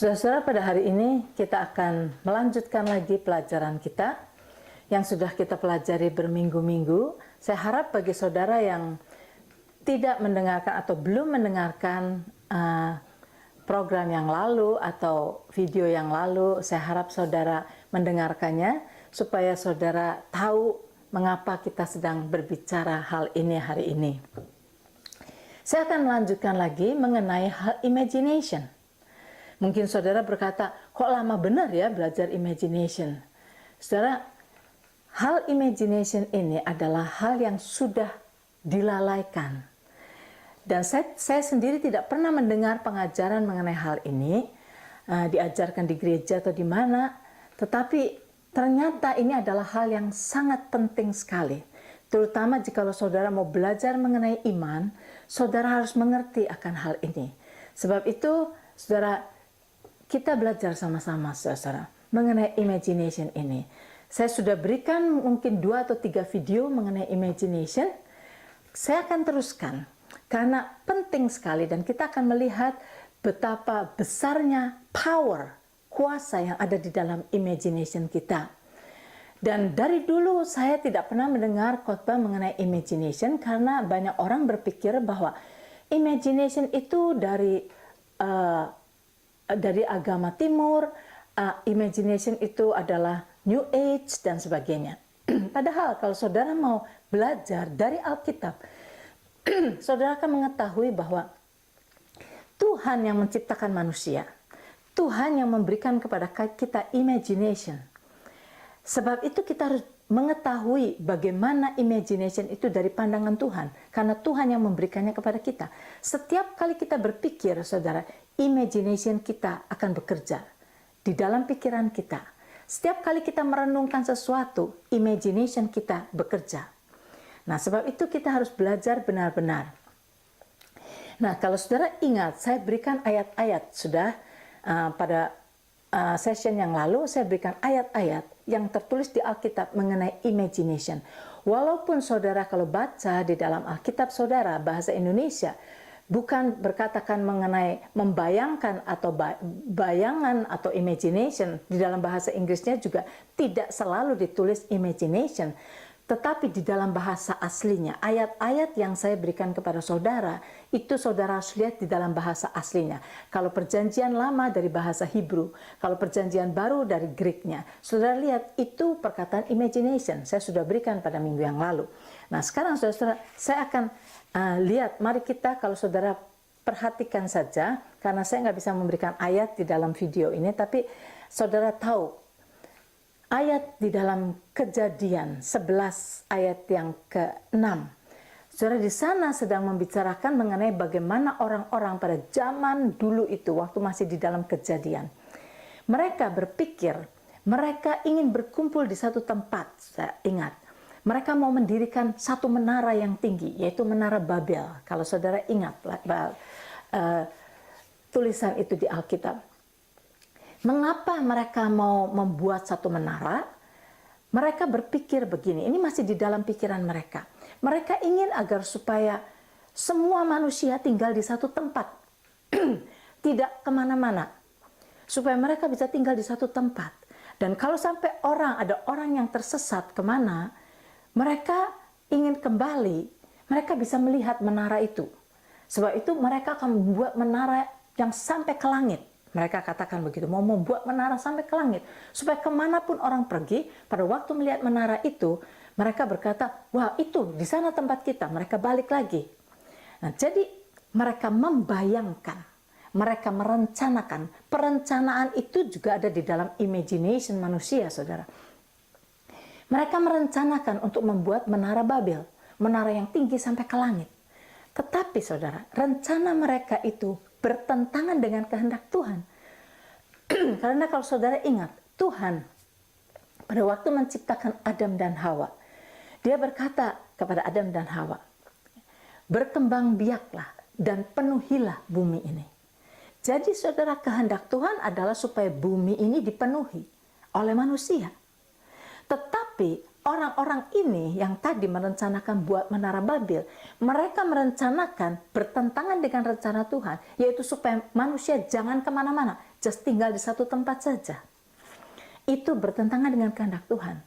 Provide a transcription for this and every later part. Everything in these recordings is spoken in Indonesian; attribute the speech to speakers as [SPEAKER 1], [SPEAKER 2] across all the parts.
[SPEAKER 1] Saudara-saudara, pada hari ini kita akan melanjutkan lagi pelajaran kita yang sudah kita pelajari berminggu-minggu. Saya harap bagi saudara yang tidak mendengarkan atau belum mendengarkan program yang lalu atau video yang lalu, saya harap saudara mendengarkannya supaya saudara tahu mengapa kita sedang berbicara hal ini hari ini. Saya akan melanjutkan lagi mengenai hal imagination. Mungkin saudara berkata, kok lama benar ya belajar imagination? Saudara, hal imagination ini adalah hal yang sudah dilalaikan. Dan saya sendiri tidak pernah mendengar pengajaran mengenai hal ini, diajarkan di gereja atau di mana, tetapi ternyata ini adalah hal yang sangat penting sekali. Terutama jika saudara mau belajar mengenai iman, saudara harus mengerti akan hal ini. Sebab itu, saudara, kita belajar sama-sama, saudara, mengenai imagination ini. Saya sudah berikan mungkin 2 atau 3 video mengenai imagination. Saya akan teruskan, karena penting sekali dan kita akan melihat betapa besarnya power, kuasa yang ada di dalam imagination kita. Dan dari dulu saya tidak pernah mendengar khotbah mengenai imagination karena banyak orang berpikir bahwa imagination itu dari agama timur, imagination itu adalah New Age dan sebagainya. Padahal kalau saudara mau belajar dari Alkitab, saudara akan mengetahui bahwa Tuhan yang menciptakan manusia, Tuhan yang memberikan kepada kita imagination. Sebab itu kita harus mengetahui bagaimana imagination itu dari pandangan Tuhan. Karena Tuhan yang memberikannya kepada kita. Setiap kali kita berpikir, saudara, imagination kita akan bekerja di dalam pikiran kita. Setiap kali kita merenungkan sesuatu, imagination kita bekerja. Nah, sebab itu kita harus belajar benar-benar. Nah, kalau saudara ingat, saya berikan ayat-ayat sudah pada session yang lalu, saya berikan ayat-ayat yang tertulis di Alkitab mengenai imagination. Walaupun saudara kalau baca di dalam Alkitab saudara, bahasa Indonesia, bukan berkatakan mengenai membayangkan atau bayangan atau imagination, di dalam bahasa Inggrisnya juga tidak selalu ditulis imagination. Tetapi di dalam bahasa aslinya, ayat-ayat yang saya berikan kepada saudara, itu saudara harus lihat di dalam bahasa aslinya. Kalau perjanjian lama dari bahasa Hebrew, kalau perjanjian baru dari Greeknya, saudara lihat itu perkataan imagination. Saya sudah berikan pada minggu yang lalu. Nah sekarang saudara, saya akan lihat, mari kita kalau saudara perhatikan saja, karena saya nggak bisa memberikan ayat di dalam video ini, tapi saudara tahu, ayat di dalam Kejadian 11 ayat yang ke-6. Saudara, di sana sedang membicarakan mengenai bagaimana orang-orang pada zaman dulu itu, waktu masih di dalam Kejadian. Mereka berpikir, mereka ingin berkumpul di satu tempat, saya ingat. Mereka mau mendirikan satu menara yang tinggi, yaitu Menara Babel. Kalau saudara ingat tulisan itu di Alkitab. Mengapa mereka mau membuat satu menara? Mereka berpikir begini, ini masih di dalam pikiran mereka. Mereka ingin agar supaya semua manusia tinggal di satu tempat. Tidak kemana-mana. Supaya mereka bisa tinggal di satu tempat. Dan kalau sampai ada orang yang tersesat kemana, mereka ingin kembali, mereka bisa melihat menara itu. Sebab itu mereka akan membuat menara yang sampai ke langit. Mereka katakan begitu, mau membuat menara sampai ke langit. Supaya kemanapun orang pergi, pada waktu melihat menara itu, mereka berkata, wah itu di sana tempat kita, mereka balik lagi. Nah, jadi mereka membayangkan, mereka merencanakan. Perencanaan itu juga ada di dalam imagination manusia, saudara. Mereka merencanakan untuk membuat menara Babel, menara yang tinggi sampai ke langit. Tetapi saudara, rencana mereka itu bertentangan dengan kehendak Tuhan. Karena kalau saudara ingat, Tuhan pada waktu menciptakan Adam dan Hawa, dia berkata kepada Adam dan Hawa, berkembang biaklah dan penuhilah bumi ini. Jadi saudara, kehendak Tuhan adalah supaya bumi ini dipenuhi oleh manusia. Tetapi orang-orang ini yang tadi merencanakan buat Menara Babel, mereka merencanakan bertentangan dengan rencana Tuhan, yaitu supaya manusia jangan kemana-mana, just tinggal di satu tempat saja. Itu bertentangan dengan kehendak Tuhan.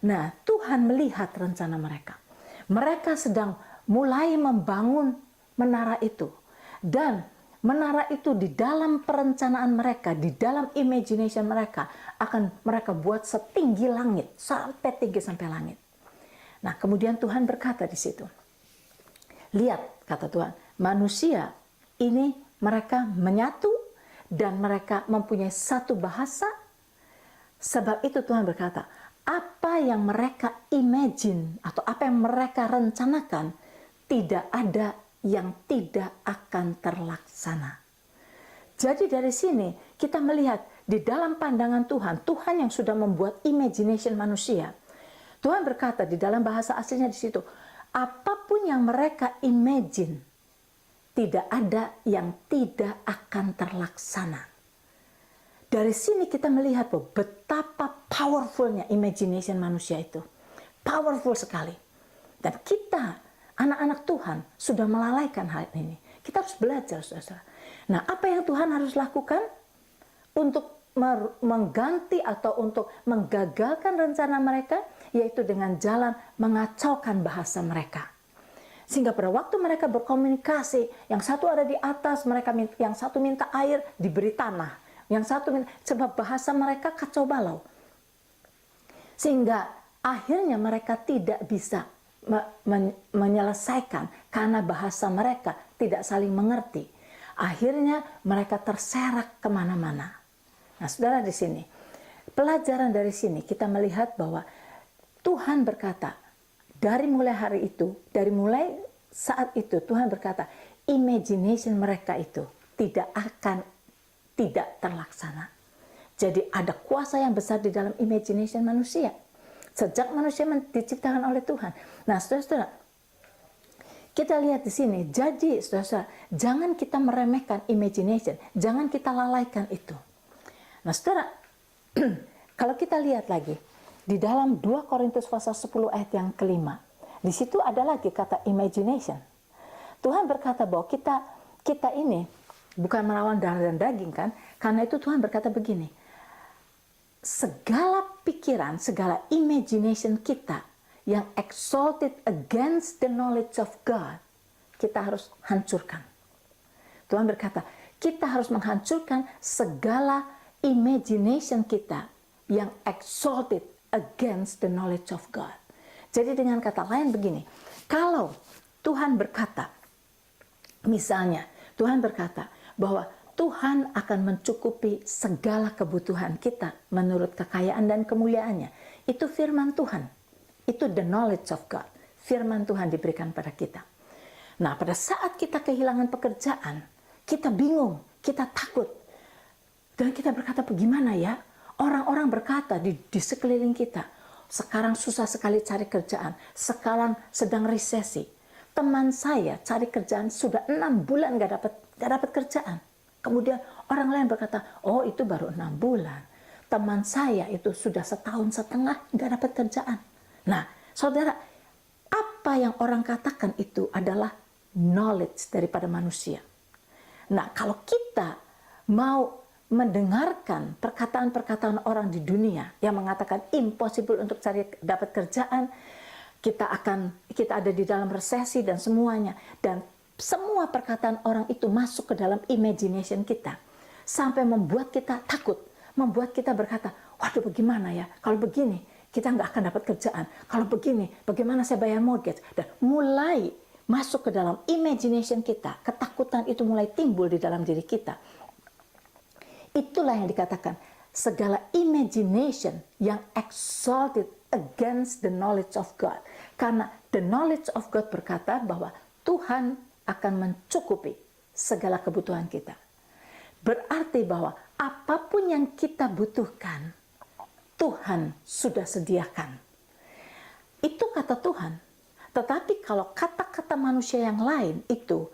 [SPEAKER 1] Nah, Tuhan melihat rencana mereka. Mereka sedang mulai membangun menara itu. Dan menara itu di dalam perencanaan mereka, di dalam imagination mereka, akan mereka buat setinggi langit, sampai tinggi sampai langit. Nah, kemudian Tuhan berkata di situ, lihat, kata Tuhan, manusia ini mereka menyatu dan mereka mempunyai satu bahasa. Sebab itu Tuhan berkata, apa yang mereka imagine atau apa yang mereka rencanakan, tidak ada yang tidak akan terlaksana. Jadi dari sini kita melihat di dalam pandangan Tuhan, Tuhan yang sudah membuat imagination manusia. Tuhan berkata di dalam bahasa aslinya di situ, apapun yang mereka imagine, tidak ada yang tidak akan terlaksana. Dari sini kita melihat bahwa betapa powerfulnya imagination manusia itu. Powerful sekali. Dan kita, anak-anak Tuhan, sudah melalaikan hal ini. Kita harus belajar, saudara. Nah, apa yang Tuhan harus lakukan untuk mengganti atau untuk menggagalkan rencana mereka? Yaitu dengan jalan mengacaukan bahasa mereka. Sehingga pada waktu mereka berkomunikasi, yang satu ada di atas, yang satu minta air, diberi tanah. Yang satu sebab bahasa mereka kacau balau. Sehingga akhirnya mereka tidak bisa menyelesaikan karena bahasa mereka tidak saling mengerti. Akhirnya mereka terserak kemana-mana. Nah, saudara, di sini pelajaran dari sini kita melihat bahwa Tuhan berkata dari mulai hari itu, dari mulai saat itu Tuhan berkata imagination mereka itu tidak terlaksana. Jadi ada kuasa yang besar di dalam imagination manusia. Sejak manusia diciptakan oleh Tuhan. Nah, saudara-saudara, kita lihat di sini. Jadi, saudara-saudara, jangan kita meremehkan imagination. Jangan kita lalaikan itu. Nah, saudara, kalau kita lihat lagi, di dalam 2 Korintus pasal 10 ayat yang kelima, di situ ada lagi kata imagination. Tuhan berkata bahwa kita ini bukan melawan darah dan daging, kan? Karena itu Tuhan berkata begini, segala pikiran, segala imagination kita yang exalted against the knowledge of God, kita harus hancurkan. Tuhan berkata, kita harus menghancurkan segala imagination kita yang exalted against the knowledge of God. Jadi dengan kata lain begini, kalau Tuhan berkata, misalnya Tuhan berkata bahwa Tuhan akan mencukupi segala kebutuhan kita menurut kekayaan dan kemuliaannya. Itu firman Tuhan. Itu the knowledge of God. Firman Tuhan diberikan pada kita. Nah, pada saat kita kehilangan pekerjaan, kita bingung, kita takut. Dan kita berkata, bagaimana ya? Orang-orang berkata di sekeliling kita, sekarang susah sekali cari kerjaan. Sekarang sedang resesi. Teman saya cari kerjaan sudah 6 bulan gak dapat kerjaan. Kemudian orang lain berkata, oh itu baru 6 bulan. Teman saya itu sudah 1,5 tahun gak dapat kerjaan. Nah, saudara, apa yang orang katakan itu adalah knowledge daripada manusia. Nah, kalau kita mau mendengarkan perkataan-perkataan orang di dunia yang mengatakan impossible untuk dapat kerjaan, kita ada di dalam resesi dan semuanya, dan semua perkataan orang itu masuk ke dalam imagination kita sampai membuat kita takut, membuat kita berkata, waduh bagaimana ya kalau begini kita nggak akan dapat kerjaan, kalau begini bagaimana saya bayar mortgage, dan mulai masuk ke dalam imagination kita, ketakutan itu mulai timbul di dalam diri kita. Itulah yang dikatakan segala imagination yang exalted against the knowledge of God. Karena the knowledge of God berkata bahwa Tuhan akan mencukupi segala kebutuhan kita. Berarti bahwa apapun yang kita butuhkan, Tuhan sudah sediakan. Itu kata Tuhan. Tetapi kalau kata-kata manusia yang lain itu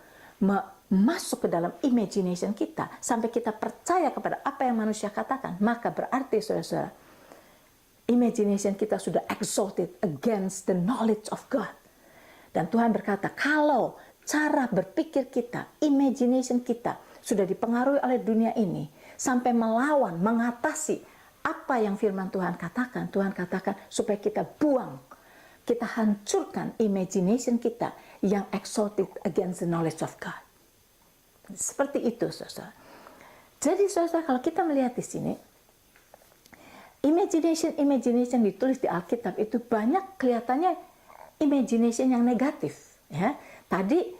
[SPEAKER 1] masuk ke dalam imagination kita, sampai kita percaya kepada apa yang manusia katakan, maka berarti saudara-saudara, imagination kita sudah exalted against the knowledge of God. Dan Tuhan berkata, kalau cara berpikir kita, imagination kita sudah dipengaruhi oleh dunia ini, sampai melawan, mengatasi apa yang firman Tuhan katakan. Tuhan katakan supaya kita buang, kita hancurkan imagination kita yang exalted against the knowledge of God. Seperti itu, saudara. Jadi, saudara, kalau kita melihat di sini, imagination ditulis di Alkitab itu banyak kelihatannya imagination yang negatif. Ya, tadi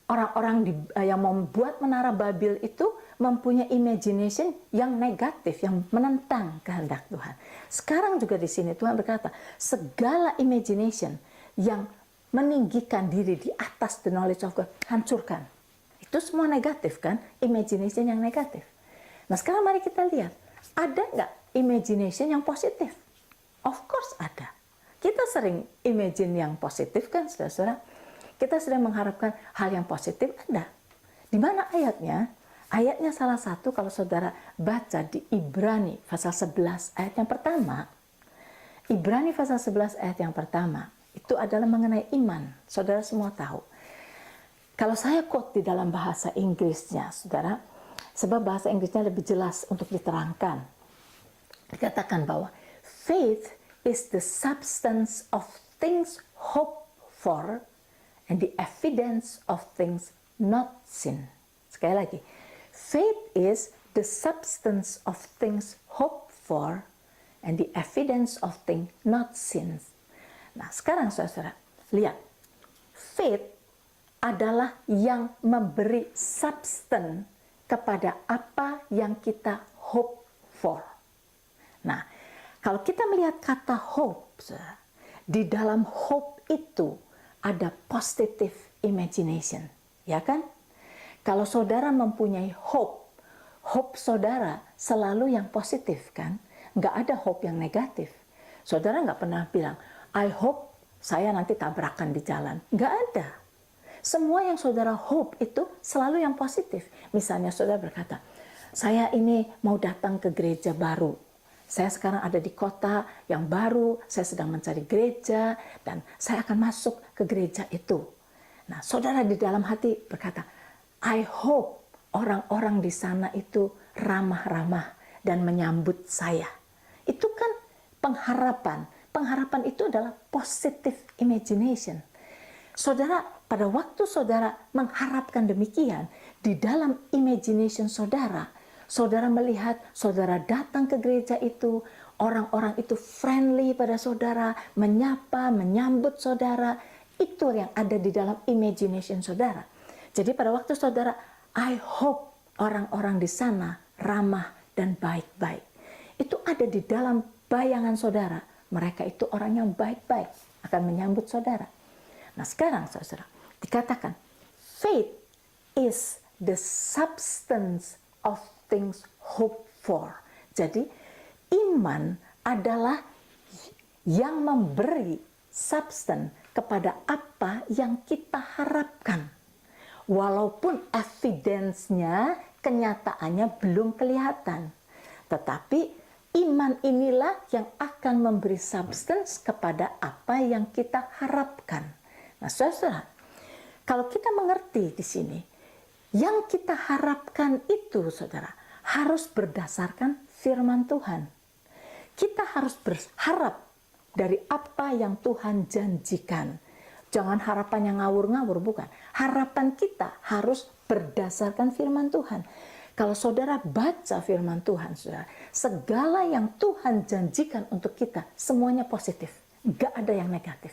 [SPEAKER 1] orang-orang yang membuat menara Babel itu mempunyai imagination yang negatif, yang menentang kehendak Tuhan. Sekarang juga di sini Tuhan berkata, segala imagination yang meninggikan diri di atas the knowledge of God, hancurkan. Itu semua negatif kan, imagination yang negatif. Nah sekarang mari kita lihat, ada nggak imagination yang positif? Of course ada. Kita sering imagine yang positif kan, saudara-saudara. Kita sedang mengharapkan hal yang positif, ada. Di mana ayatnya? Ayatnya salah satu kalau saudara baca di Ibrani pasal 11 ayat yang pertama. Ibrani pasal 11 ayat yang pertama. Itu adalah mengenai iman. Saudara semua tahu. Kalau saya quote di dalam bahasa Inggrisnya, saudara, sebab bahasa Inggrisnya lebih jelas untuk diterangkan. Dikatakan bahwa faith is the substance of things hoped for and the evidence of things not seen. Sekali lagi, faith is the substance of things hoped for and the evidence of things not seen. Nah, sekarang saudara, lihat. Faith adalah yang memberi substance kepada apa yang kita hope for. Nah, kalau kita melihat kata hope, saudara, di dalam hope itu ada positive imagination, ya kan? Kalau saudara mempunyai hope saudara selalu yang positif kan? Nggak ada hope yang negatif. Saudara nggak pernah bilang, I hope saya nanti tabrakan di jalan. Nggak ada. Semua yang saudara hope itu selalu yang positif. Misalnya saudara berkata, saya ini mau datang ke gereja baru. Saya sekarang ada di kota yang baru, saya sedang mencari gereja, dan saya akan masuk ke gereja itu. Nah, saudara di dalam hati berkata, I hope orang-orang di sana itu ramah-ramah dan menyambut saya. Itu kan pengharapan. Pengharapan itu adalah positive imagination. Saudara, pada waktu saudara mengharapkan demikian, di dalam imagination saudara, saudara melihat, saudara datang ke gereja itu, orang-orang itu friendly pada saudara, menyapa, menyambut saudara. Itu yang ada di dalam imagination saudara. Jadi pada waktu saudara, I hope orang-orang di sana ramah dan baik-baik. Itu ada di dalam bayangan saudara. Mereka itu orang yang baik-baik, akan menyambut saudara. Nah sekarang saudara, dikatakan, faith is the substance of things hoped for. Jadi iman adalah yang memberi substance kepada apa yang kita harapkan. Walaupun evidence-nya, kenyataannya belum kelihatan. Tetapi iman inilah yang akan memberi substance kepada apa yang kita harapkan. Nah, saudara, kalau kita mengerti di sini, yang kita harapkan itu, saudara, harus berdasarkan firman Tuhan. Kita harus berharap dari apa yang Tuhan janjikan. Jangan harapan yang ngawur-ngawur, bukan. Harapan kita harus berdasarkan firman Tuhan. Kalau saudara baca firman Tuhan, saudara, segala yang Tuhan janjikan untuk kita, semuanya positif. Gak ada yang negatif.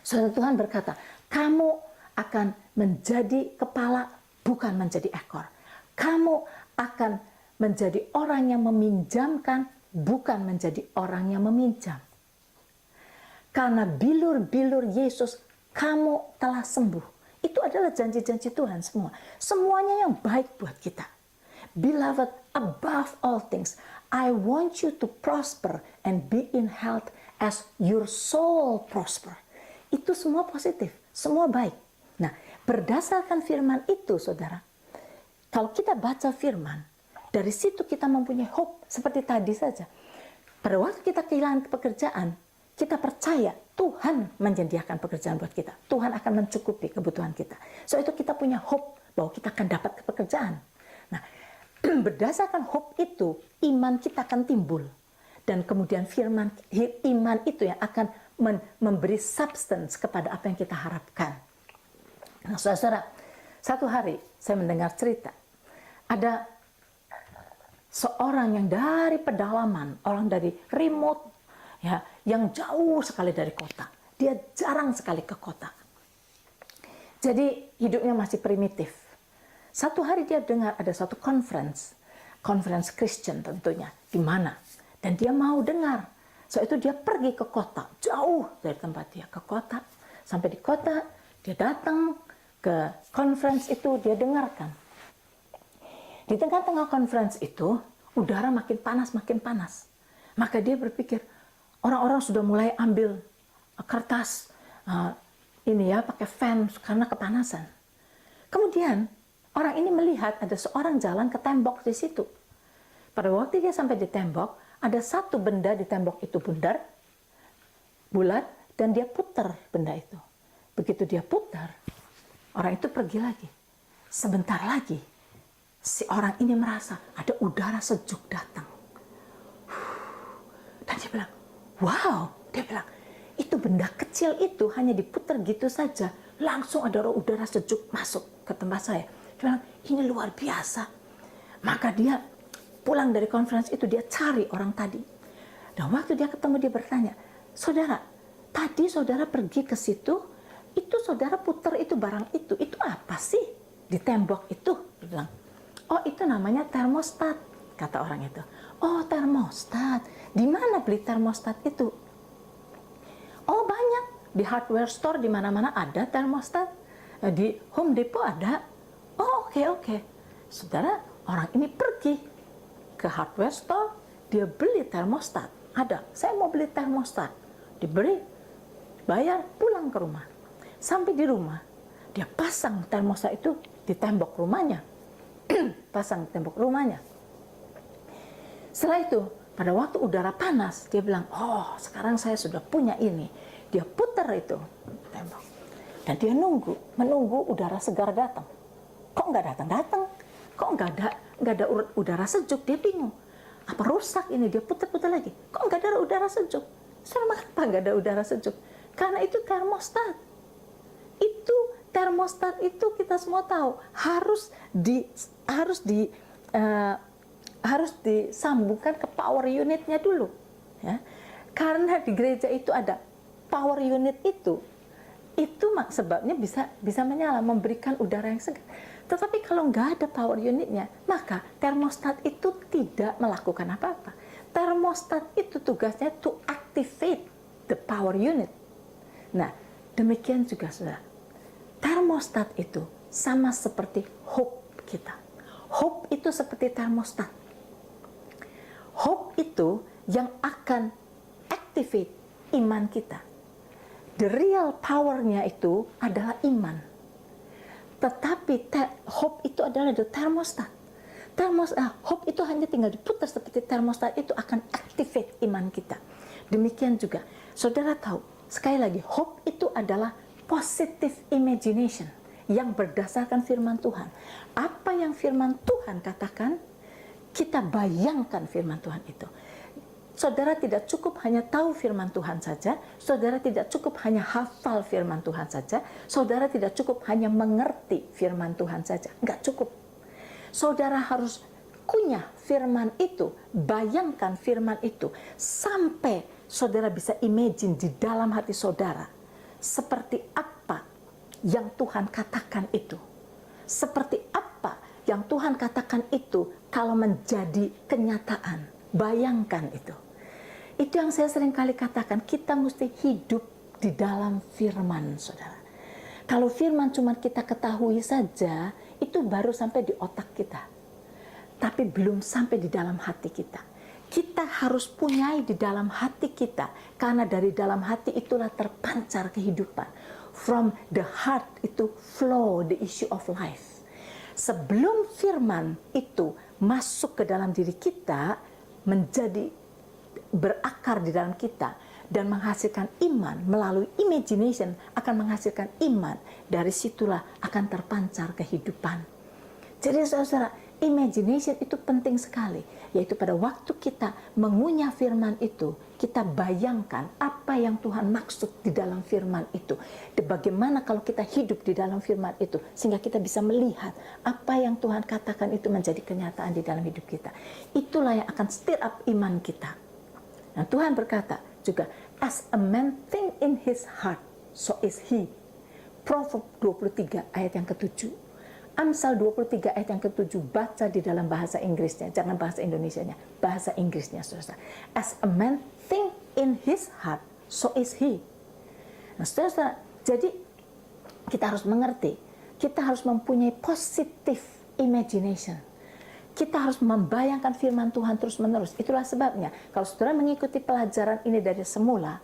[SPEAKER 1] Saudara, Tuhan berkata, kamu akan menjadi kepala, bukan menjadi ekor. Kamu akan menjadi orang yang meminjamkan, bukan menjadi orang yang meminjam. Karena bilur-bilur Yesus, kamu telah sembuh. Itu adalah janji-janji Tuhan semua. Semuanya yang baik buat kita. Beloved, above all things, I want you to prosper and be in health as your soul prosper. Itu semua positif, semua baik. Nah, berdasarkan firman itu, saudara, kalau kita baca firman, dari situ kita mempunyai hope, seperti tadi saja. Pada waktu kita kehilangan pekerjaan, kita percaya Tuhan menyediakan pekerjaan buat kita. Tuhan akan mencukupi kebutuhan kita. So itu kita punya hope bahwa kita akan dapat pekerjaan. Nah, berdasarkan hope itu, iman kita akan timbul. Dan kemudian firman iman itu yang akan memberi substance kepada apa yang kita harapkan. Nah, saudara, satu hari saya mendengar cerita. Ada seorang yang dari pedalaman, orang dari remote, ya, yang jauh sekali dari kota. Dia jarang sekali ke kota. Jadi hidupnya masih primitif. Satu hari dia dengar ada satu conference Kristen tentunya, di mana? Dan dia mau dengar. So itu dia pergi ke kota, jauh dari tempat dia, ke kota. Sampai di kota, dia datang ke conference itu, dia dengarkan. Di tengah-tengah conference itu, udara makin panas, makin panas. Maka dia berpikir, orang-orang sudah mulai ambil kertas, ini ya, pakai fan karena kepanasan. Kemudian, orang ini melihat ada seorang jalan ke tembok di situ. Pada waktu dia sampai di tembok, ada satu benda di tembok itu bulat, dan dia putar benda itu. Begitu dia putar, orang itu pergi lagi. Sebentar lagi, si orang ini merasa ada udara sejuk datang. Dan dia bilang, wow, dia bilang, itu benda kecil itu hanya diputar gitu saja, langsung ada udara sejuk masuk ke tempat saya. Dia bilang, ini luar biasa. Maka dia pulang dari conference itu, dia cari orang tadi. Dan waktu dia ketemu, dia bertanya, saudara, tadi saudara pergi ke situ, itu saudara putar itu barang itu apa sih di tembok itu? Dia bilang, oh itu namanya termostat, kata orang itu. Oh termostat, di mana beli termostat itu? Oh banyak, di hardware store di mana-mana ada termostat, di Home Depot ada. Oh oke. Saudara, orang ini pergi ke hardware store, dia beli termostat. Ada, saya mau beli termostat. Diberi, bayar, pulang ke rumah. Sampai di rumah, dia pasang termostat itu di tembok rumahnya. Pasang di tembok rumahnya. Setelah itu, pada waktu udara panas, dia bilang, oh sekarang saya sudah punya ini. Dia putar itu tembok. Dan dia menunggu udara segar datang. Kok nggak datang-datang? Kok nggak ada udara sejuk? Dia bingung. Apa rusak ini? Dia putar-putar lagi. Kok nggak ada udara sejuk? Kenapa nggak ada udara sejuk? Karena itu termostat. Termostat itu kita semua tahu harus disambungkan ke power unitnya dulu, ya. Karena di gereja itu ada power unit itu sebabnya bisa menyala, memberikan udara yang segar. Tetapi kalau nggak ada power unitnya, maka termostat itu tidak melakukan apa-apa. Termostat itu tugasnya to activate the power unit. Nah, demikian juga saudara. Termostat itu sama seperti hope kita. Hope itu seperti termostat. Hope itu yang akan activate iman kita. The real power-nya itu adalah iman. Tetapi hope itu adalah the thermostat. Hope itu hanya tinggal diputar seperti termostat, itu akan activate iman kita. Demikian juga, saudara tahu, sekali lagi, hope itu adalah positive imagination yang berdasarkan firman Tuhan. Apa yang firman Tuhan katakan, kita bayangkan firman Tuhan itu. Saudara tidak cukup hanya tahu firman Tuhan saja, saudara tidak cukup hanya hafal firman Tuhan saja, saudara tidak cukup hanya mengerti firman Tuhan saja, enggak cukup. Saudara harus kunyah firman itu, bayangkan firman itu, sampai saudara bisa imagine di dalam hati saudara, seperti apa yang Tuhan katakan itu. Seperti apa yang Tuhan katakan itu kalau menjadi kenyataan. Bayangkan itu. Itu yang saya sering kali katakan, kita mesti hidup di dalam firman, saudara. Kalau firman cuma kita ketahui saja, itu baru sampai di otak kita. Tapi belum sampai di dalam hati kita. Kita harus punyai di dalam hati kita, karena dari dalam hati itulah terpancar kehidupan. From the heart itu flow the issue of life. Sebelum firman itu masuk ke dalam diri kita, menjadi berakar di dalam kita dan menghasilkan iman melalui imagination, akan menghasilkan iman. Dari situlah akan terpancar kehidupan. Jadi saudara, imagination itu penting sekali, yaitu pada waktu kita mengunyah firman itu, kita bayangkan apa yang Tuhan maksud di dalam firman itu. Bagaimana kalau kita hidup di dalam firman itu, sehingga kita bisa melihat apa yang Tuhan katakan itu menjadi kenyataan di dalam hidup kita. Itulah yang akan stir up iman kita. Nah, Tuhan berkata juga, as a man think in his heart, so is he. Proverbs 23 ayat yang ke-7. Amsal 23 ayat yang ke-7, baca di dalam bahasa Inggrisnya, jangan bahasa Indonesianya, bahasa Inggrisnya, saudara. As a man think in his heart, so is he. Nah, saudara, jadi kita harus mengerti, kita harus mempunyai positive imagination. Kita harus membayangkan firman Tuhan terus-menerus. Itulah sebabnya, kalau saudara mengikuti pelajaran ini dari semula,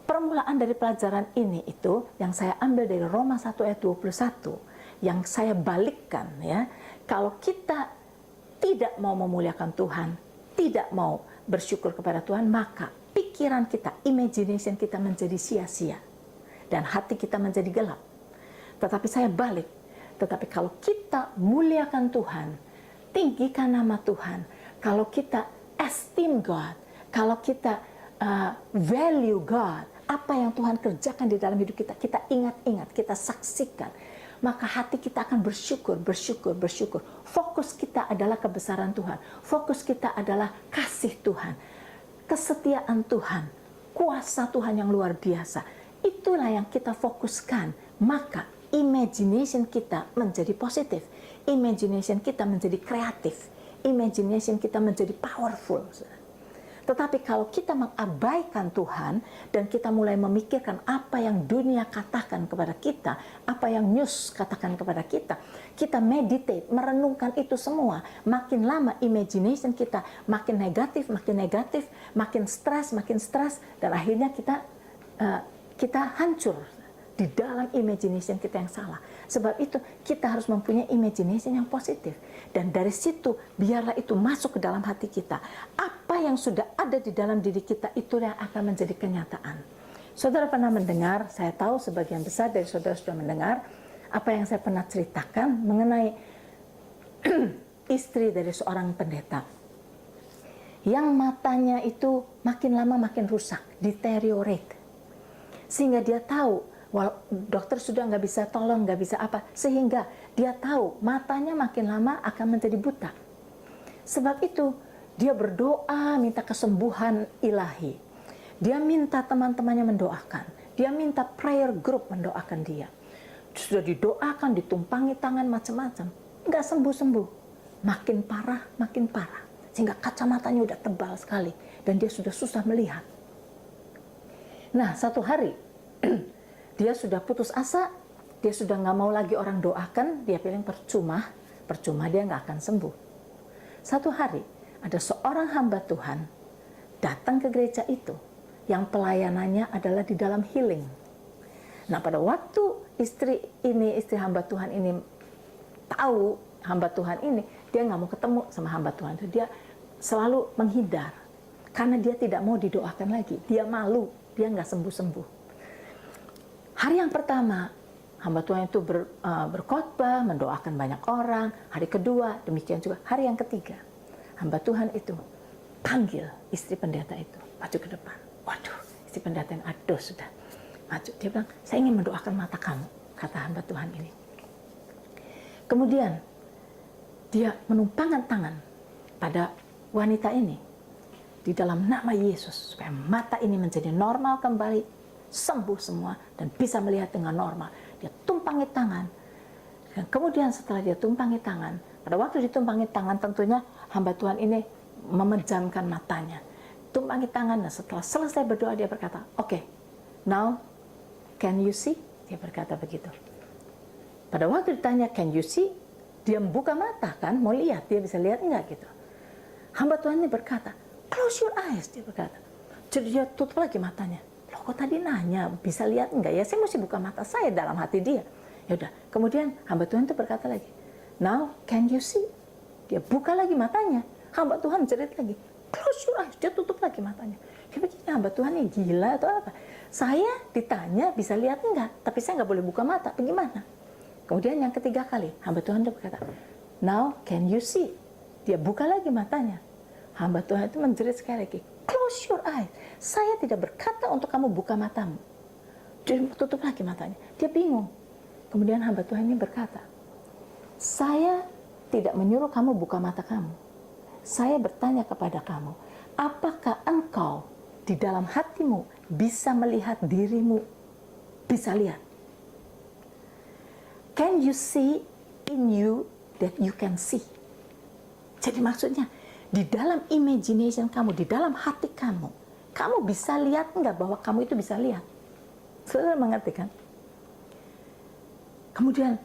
[SPEAKER 1] permulaan dari pelajaran ini itu, yang saya ambil dari Roma 1 ayat 21, yang saya balikkan, ya, kalau kita tidak mau memuliakan Tuhan, tidak mau bersyukur kepada Tuhan, maka pikiran kita, imagination kita menjadi sia-sia dan hati kita menjadi gelap. Tetapi saya balik, tetapi kalau kita muliakan Tuhan, tinggikan nama Tuhan, kalau kita esteem God, kalau kita value God, apa yang Tuhan kerjakan di dalam hidup kita, kita ingat-ingat, kita saksikan, maka hati kita akan bersyukur. Fokus kita adalah kebesaran Tuhan. Fokus kita adalah kasih Tuhan, kesetiaan Tuhan, kuasa Tuhan yang luar biasa. Itulah yang kita fokuskan. Maka imagination kita menjadi positif. Imagination kita menjadi kreatif. Imagination kita menjadi powerful. Tetapi kalau kita mengabaikan Tuhan dan kita mulai memikirkan apa yang dunia katakan kepada kita, apa yang news katakan kepada kita, kita meditate, merenungkan itu semua, makin lama imagination kita makin negatif, makin stres, dan akhirnya kita hancur di dalam imagination kita yang salah. Sebab itu kita harus mempunyai imagination yang positif. Dan dari situ biarlah itu masuk ke dalam hati kita. Apa yang sudah ada di dalam diri kita itu yang akan menjadi kenyataan. Saudara pernah mendengar, saya tahu sebagian besar dari saudara sudah mendengar apa yang saya pernah ceritakan mengenai istri dari seorang pendeta. Yang matanya itu makin lama makin rusak, deteriorate. Sehingga dia tahu, dokter sudah nggak bisa tolong, nggak bisa apa, sehingga dia tahu matanya makin lama akan menjadi buta. Sebab itu dia berdoa minta kesembuhan ilahi. Dia minta teman-temannya mendoakan. Dia minta prayer group mendoakan dia. Sudah didoakan, ditumpangi tangan macam-macam, nggak sembuh-sembuh. Makin parah, sehingga kacamatanya udah tebal sekali dan dia sudah susah melihat. Nah, satu hari dia sudah putus asa, dia sudah nggak mau lagi orang doakan, dia bilang percuma dia nggak akan sembuh. Satu hari ada seorang hamba Tuhan datang ke gereja itu, yang pelayanannya adalah di dalam healing. Nah, pada waktu istri hamba Tuhan ini tahu hamba Tuhan ini, dia nggak mau ketemu sama hamba Tuhan itu, dia selalu menghindar karena dia tidak mau didoakan lagi, dia malu, dia nggak sembuh-sembuh. Hari yang pertama, hamba Tuhan itu berkhotbah, mendoakan banyak orang. Hari kedua, demikian juga. Hari yang ketiga, hamba Tuhan itu panggil istri pendeta itu, maju ke depan. Waduh, istri pendeta yang aduh sudah maju. Dia bilang, saya ingin mendoakan mata kamu, kata hamba Tuhan ini. Kemudian, dia menumpangkan tangan pada wanita ini di dalam nama Yesus, supaya mata ini menjadi normal kembali, sembuh semua dan bisa melihat dengan normal. Dia tumpangi tangan, dan kemudian setelah dia tumpangi tangan, pada waktu ditumpangi tangan tentunya hamba Tuhan ini memejamkan matanya, tumpangi tangan, dan setelah selesai berdoa dia berkata, "Okay, now can you see?" Dia berkata begitu. Pada waktu ditanya can you see, dia membuka mata kan, mau lihat, dia bisa lihat enggak gitu. Hamba Tuhan ini berkata, "Close your eyes," dia berkata. Jadi dia tutup lagi matanya. Loh, kok tadi nanya bisa lihat enggak ya? Saya mesti buka mata saya, dalam hati dia. Ya udah. Kemudian hamba Tuhan itu berkata lagi, "Now can you see?" Dia buka lagi matanya. Hamba Tuhan jerit lagi, "Close your eyes." Dia tutup lagi matanya. Dia pikir hamba Tuhan ini gila atau apa? Saya ditanya bisa lihat enggak, tapi saya enggak boleh buka mata. Bagaimana? Kemudian yang ketiga kali hamba Tuhan itu berkata, Now can you see? Dia buka lagi matanya. Hamba Tuhan itu menjerit sekali lagi, close your eyes. Saya tidak berkata untuk kamu buka matamu. Dia tutup lagi matanya. Dia bingung. Kemudian hamba Tuhan ini berkata, saya tidak menyuruh kamu buka mata kamu. Saya bertanya kepada kamu, apakah engkau di dalam hatimu bisa melihat dirimu? Bisa lihat. Can you see in you that you can see? Jadi maksudnya, di dalam imagination kamu, di dalam hati kamu, kamu bisa lihat enggak bahwa kamu itu bisa lihat? Saudara mengerti kan? Kemudian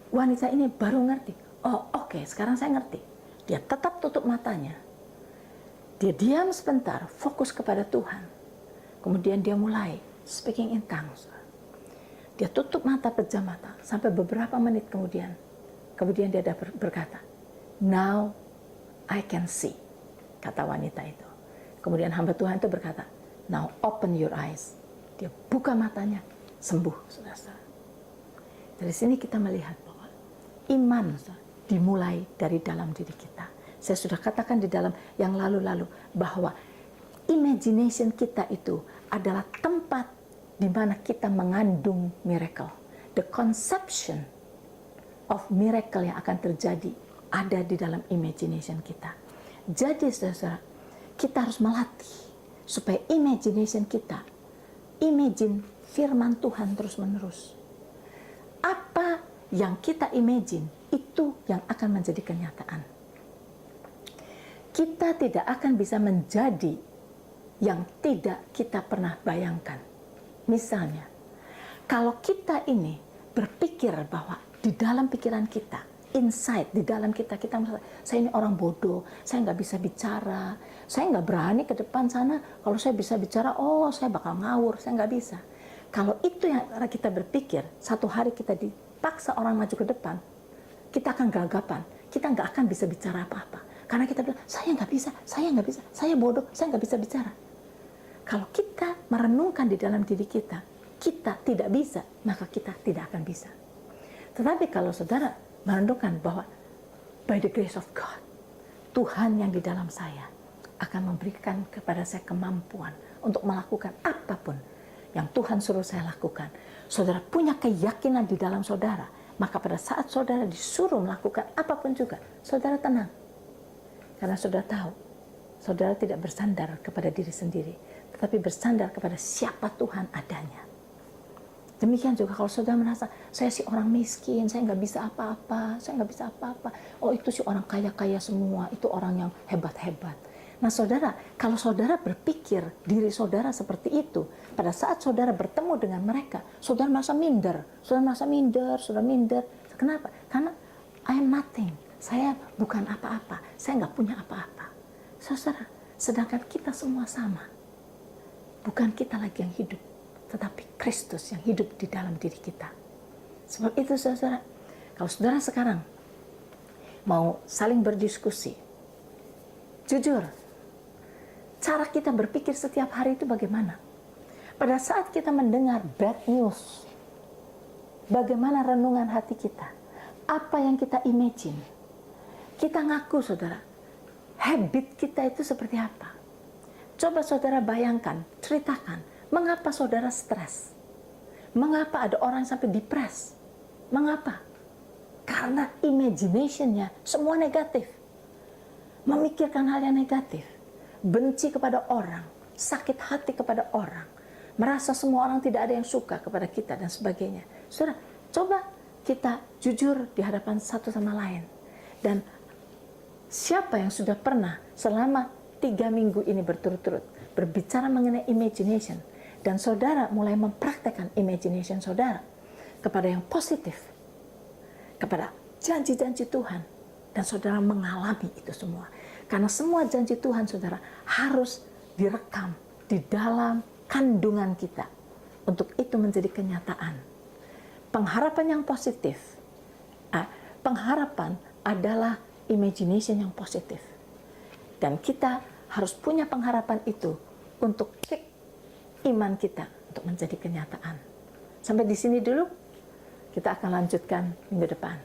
[SPEAKER 1] wanita ini baru ngerti. Oh oke, sekarang saya ngerti. Dia tetap tutup matanya. Dia diam sebentar, fokus kepada Tuhan. Kemudian dia mulai speaking in tongues. Dia tutup mata, pejam mata, sampai beberapa menit kemudian. Kemudian dia berkata, now I can see, kata wanita itu. Kemudian hamba Tuhan itu berkata, now open your eyes. Dia buka matanya, sembuh, saudara. Dari sini kita melihat bahwa iman dimulai dari dalam diri kita. Saya sudah katakan di dalam yang lalu-lalu bahwa imagination kita itu adalah tempat di mana kita mengandung miracle. The conception of miracle yang akan terjadi ada di dalam imagination kita. Jadi saudara, kita harus melatih supaya imagination kita, imagine firman Tuhan terus-menerus. Apa yang kita imagine, itu yang akan menjadi kenyataan. Kita tidak akan bisa menjadi yang tidak kita pernah bayangkan. Misalnya, kalau kita ini berpikir bahwa di dalam pikiran kita, inside, di dalam kita merasa, saya ini orang bodoh, saya nggak bisa bicara, saya nggak berani ke depan sana, kalau saya bisa bicara, oh saya bakal ngawur, saya nggak bisa. Kalau itu yang kita berpikir, satu hari kita dipaksa orang maju ke depan, kita akan gagapan, kita nggak akan bisa bicara apa-apa. Karena kita bilang, saya nggak bisa, saya bodoh, saya nggak bisa bicara. Kalau kita merenungkan di dalam diri kita tidak bisa, maka kita tidak akan bisa. Tetapi kalau saudara merenungkan bahwa by the grace of God, Tuhan yang di dalam saya akan memberikan kepada saya kemampuan untuk melakukan apapun yang Tuhan suruh saya lakukan. Saudara punya keyakinan di dalam saudara, maka pada saat saudara disuruh melakukan apapun juga, saudara tenang. Karena saudara tahu, saudara tidak bersandar kepada diri sendiri, tetapi bersandar kepada siapa Tuhan adanya. Demikian juga kalau saudara merasa, saya si orang miskin, saya nggak bisa apa-apa, oh itu si orang kaya-kaya semua, itu orang yang hebat-hebat. Nah saudara, kalau saudara berpikir diri saudara seperti itu, pada saat saudara bertemu dengan mereka, saudara merasa minder. Kenapa? Karena I am nothing, saya bukan apa-apa, saya nggak punya apa-apa. Saudara, sedangkan kita semua sama. Bukan kita lagi yang hidup, tetapi Kristus yang hidup di dalam diri kita. Sebab itu saudara, kalau saudara sekarang mau saling berdiskusi, jujur, cara kita berpikir setiap hari itu bagaimana? Pada saat kita mendengar bad news, bagaimana renungan hati kita? Apa yang kita imagine? Kita ngaku saudara, habit kita itu seperti apa? Coba saudara bayangkan, ceritakan, mengapa saudara stres? Mengapa ada orang sampai depres? Mengapa? Karena imagination-nya semua negatif. Memikirkan hal yang negatif. Benci kepada orang, sakit hati kepada orang, merasa semua orang tidak ada yang suka kepada kita dan sebagainya. Saudara, coba kita jujur di hadapan satu sama lain. Dan siapa yang sudah pernah selama 3 minggu ini berturut-turut berbicara mengenai imagination, dan saudara mulai mempraktekkan imagination saudara kepada yang positif, kepada janji-janji Tuhan, dan saudara mengalami itu semua. Karena semua janji Tuhan saudara harus direkam di dalam kandungan kita untuk itu menjadi kenyataan. Pengharapan yang positif, pengharapan adalah imagination yang positif. Dan kita harus punya pengharapan itu untuk kick iman kita untuk menjadi kenyataan. Sampai di sini dulu, kita akan lanjutkan minggu depan.